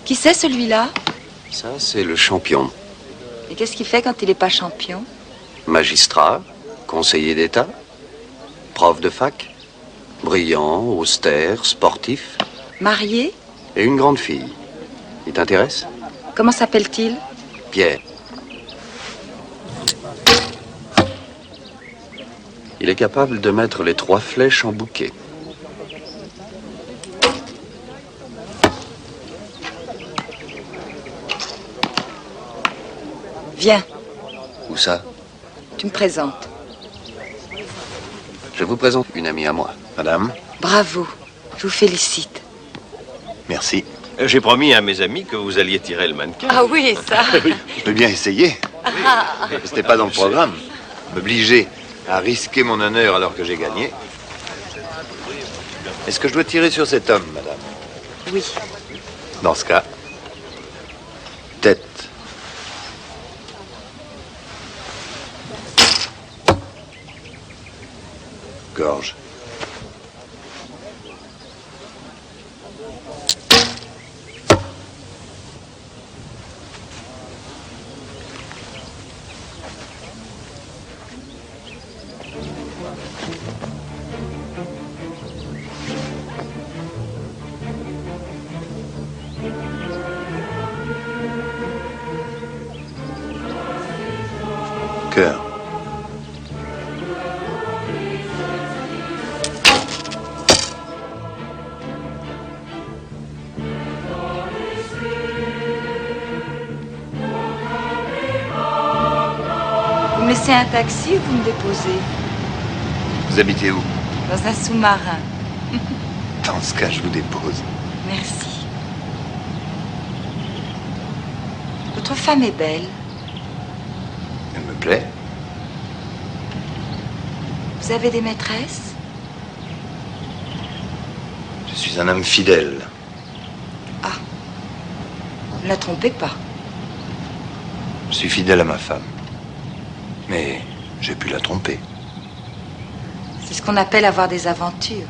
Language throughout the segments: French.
Qui c'est celui-là? Ça, c'est le champion. Et qu'est-ce qu'il fait quand il n'est pas champion? Magistrat, conseiller d'État, prof de fac, brillant, austère, sportif. Marié? Et une grande fille. Il t'intéresse? Comment s'appelle-t-il? Pierre. Il est capable de mettre les 3 flèches en bouquet. Viens, Où ça? tu me présentes. Je vous présente une amie à moi. Madame, Bravo, je vous félicite. merci. J'ai promis à mes amis que vous alliez tirer le mannequin. Ah oui, ça. Je peux bien essayer. C'était pas dans le programme. M'obliger à risquer mon honneur alors que j'ai gagné. Est-ce que je dois tirer sur cet homme, madame? Oui. Dans ce cas, tête. Gorge. Cœur. Vous me laissez un taxi ou vous me déposez? Vous habitez où? Dans un sous-marin. Dans ce cas, je vous dépose. Merci. Votre femme est belle. Elle me plaît. Vous avez des maîtresses? Je suis un homme fidèle. Ah. Ne la trompez pas. Je suis fidèle à ma femme. Mais j'ai pu la tromper. C'est ce qu'on appelle avoir des aventures.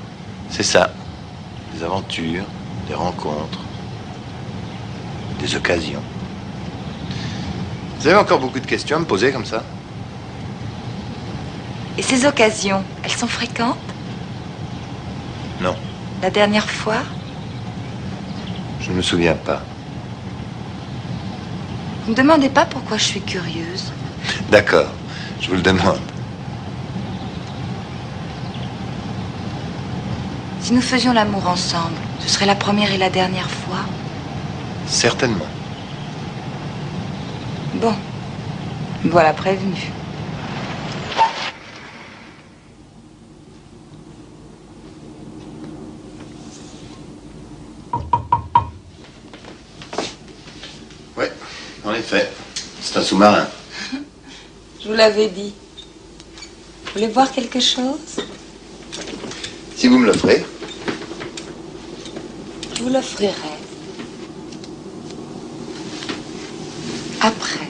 C'est ça. Des aventures, des rencontres, des occasions. Vous avez encore beaucoup de questions à me poser comme ça? Et ces occasions, elles sont fréquentes? Non, La dernière fois? je ne me souviens pas. Vous me demandez pas pourquoi je suis curieuse. D'accord, je vous le demande. Si nous faisions l'amour ensemble, ce serait la première et la dernière fois? Certainement. Bon, me voilà prévenue. Ouais, en effet. C'est un sous-marin. Je vous l'avais dit. Vous voulez voir quelque chose? Si vous me l'offrez. Je vous l'offrirai. Après.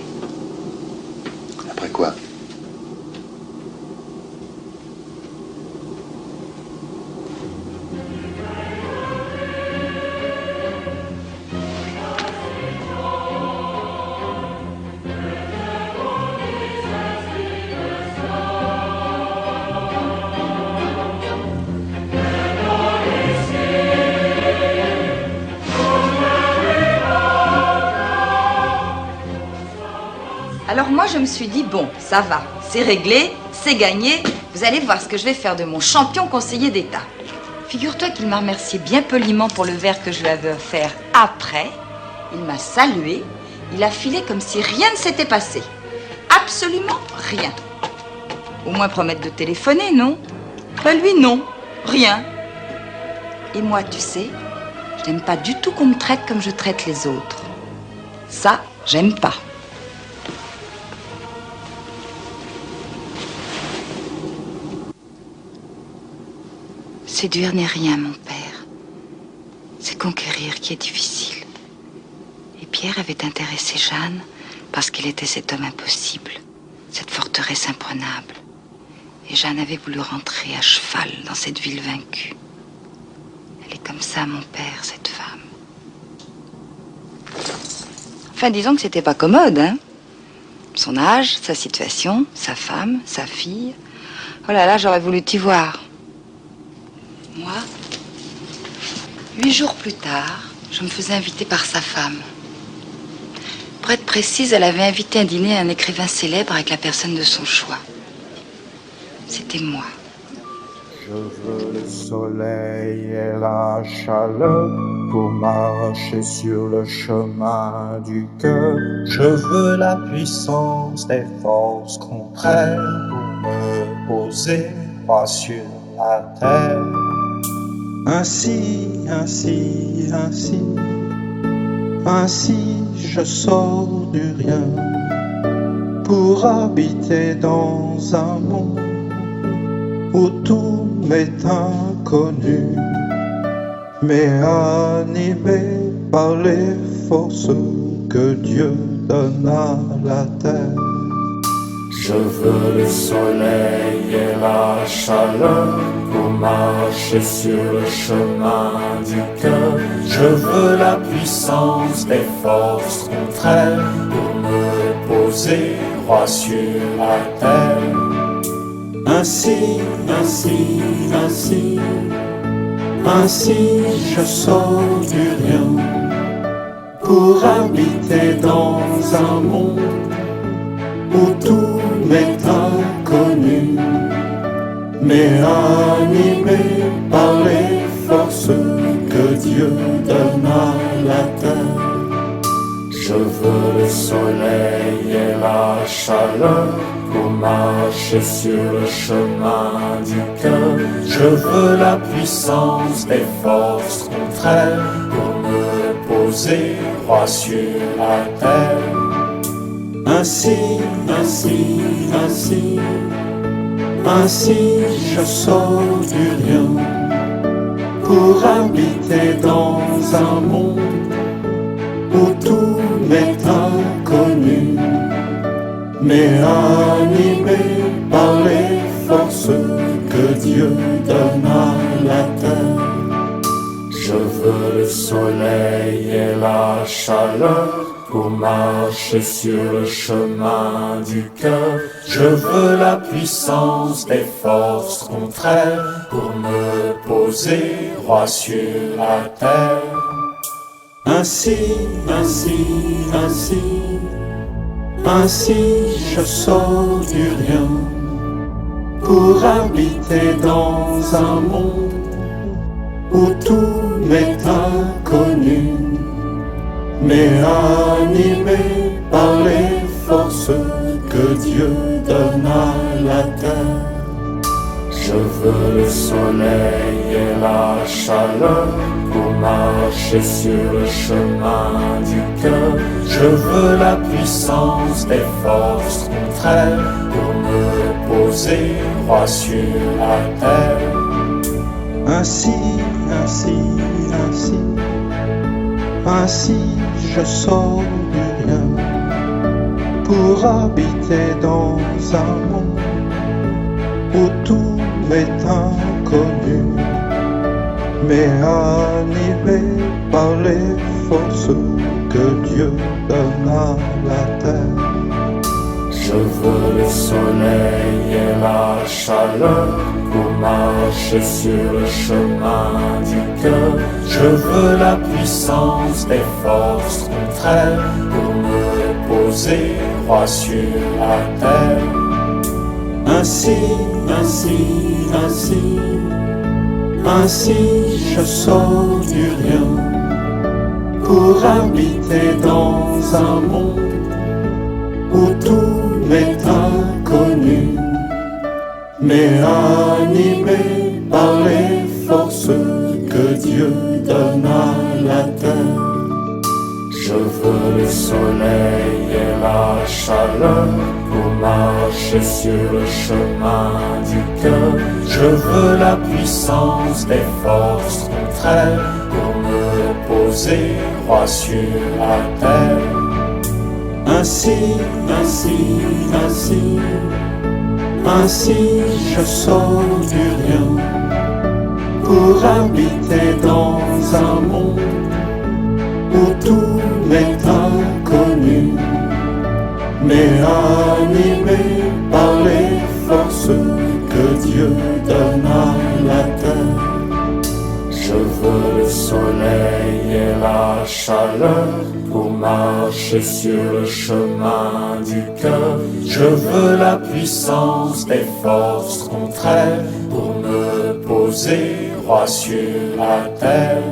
Après quoi? Alors moi, je me suis dit, bon, ça va, c'est réglé, c'est gagné. Vous allez voir ce que je vais faire de mon champion conseiller d'État. Figure-toi qu'il m'a remercié bien poliment pour le verre que je lui avais offert après. Il m'a salué, il a filé comme si rien ne s'était passé. Absolument rien. Au moins promettre de téléphoner, non? Ben lui, non. Rien. Et moi, tu sais, je n'aime pas du tout qu'on me traite comme je traite les autres. Ça, j'aime pas. Séduire n'est rien, mon père. C'est conquérir qui est difficile. Et Pierre avait intéressé Jeanne parce qu'il était cet homme impossible, cette forteresse imprenable. Et Jeanne avait voulu rentrer à cheval dans cette ville vaincue. Elle est comme ça, mon père, cette femme. Enfin, disons que c'était pas commode, hein. Son âge, sa situation, sa femme, sa fille. Oh là là, j'aurais voulu t'y voir. Moi, 8 jours plus tard, je me faisais inviter par sa femme. Pour être précise, elle avait invité un dîner à un écrivain célèbre avec la personne de son choix. C'était moi. Je veux le soleil et la chaleur pour marcher sur le chemin du cœur. Je veux la puissance des forces contraires pour me poser droit sur la terre. Ainsi, je sors du rien pour habiter dans un monde où tout m'est inconnu, mais animé par les forces que Dieu donne à la terre. Je veux le soleil et la chaleur pour marcher sur le chemin du cœur. Je veux la puissance des forces contraires pour me poser droit sur la terre. Ainsi, je sors du rien pour habiter dans un monde où tout m'est inconnu, mais animé par les forces que Dieu donne à la terre. Je veux le soleil et la chaleur pour marcher sur le chemin du cœur. Je veux la puissance des forces contraires pour me poser droit sur la terre. Ainsi, je sors du rien pour habiter dans un monde où tout m'est inconnu, mais animé par les forces que Dieu donne à la terre. Je veux le soleil et la chaleur pour marcher sur le chemin du cœur. Je veux la puissance des forces contraires pour me poser droit sur la terre. Ainsi, je sors du rien pour habiter dans un monde où tout m'est inconnu, mais animé par les forces que Dieu donne à la terre. Je veux le soleil et la chaleur pour marcher sur le chemin du cœur. Je veux la puissance des forces contraires pour me poser droit sur la terre. Ainsi, je sors du rien pour habiter dans un monde où tout m'est inconnu, mais animé par les forces que Dieu donne à la terre. Je veux le soleil et la chaleur pour marcher sur le chemin du cœur. Je veux la puissance des forces contraires pour me poser droit sur la terre. Ainsi, je sors du rien pour habiter dans un monde où tout m'est inconnu, mais animé par les forces que Dieu donne à la terre. Je veux le soleil et la chaleur pour marcher sur le chemin du cœur. Je veux la puissance des forces contraires pour me poser droit sur la terre. Ainsi, je sors du rien pour habiter dans un monde où tout m'est inconnu, mais animé par les forces que Dieu donne à la terre. Je veux le soleil et la chaleur pour marcher sur le chemin du cœur. Je veux la puissance des forces contraires pour me poser roi sur la terre.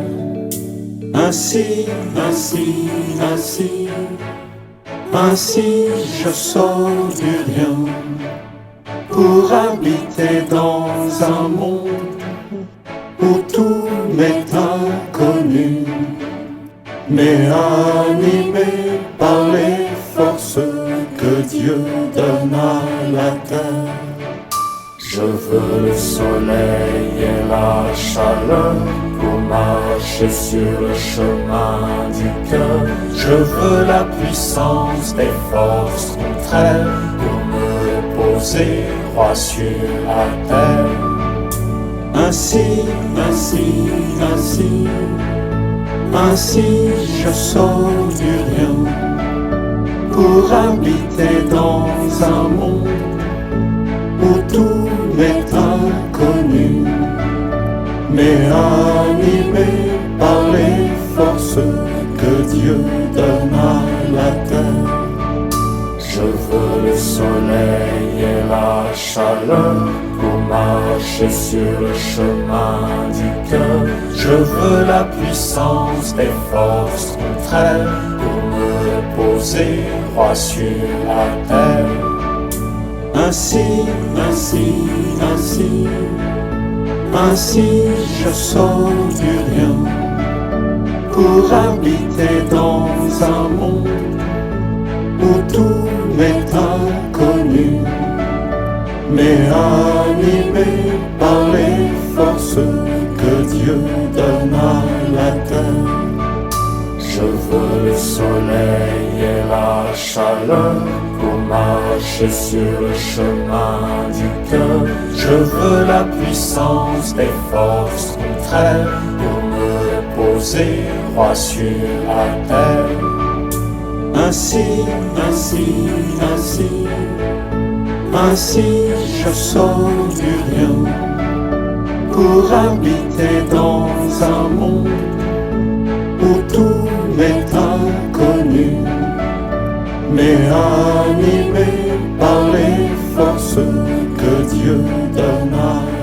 Ainsi, ainsi, ainsi, ainsi je sors du rien pour habiter dans un monde où tout m'est inconnu, mais animé par les forces que Dieu donne à la terre. Je veux le soleil et la chaleur pour marcher sur le chemin du cœur. Je veux la puissance des forces contraires pour me poser roi sur la terre. Ainsi, ainsi, ainsi, ainsi je sors du rien pour habiter dans un monde où tout m'est inconnu, mais animé par les forces que Dieu donne à la terre. Je veux le soleil et la chaleur pour marcher sur le chemin du cœur. Je veux la puissance des forces contraires pour me poser roi sur la terre. Ainsi, ainsi, ainsi, ainsi je sors du rien pour habiter dans un monde où tout m'est inconnu, mais animé par les forces que Dieu donne à la terre. Je veux le soleil et la chaleur pour marcher sur le chemin du cœur. Je veux la puissance des forces contraires pour me poser roi sur la terre. Ainsi, ainsi, ainsi, ainsi je sors du rien pour habiter dans un monde où tout m'est inconnu, mais animé par les forces que Dieu donne à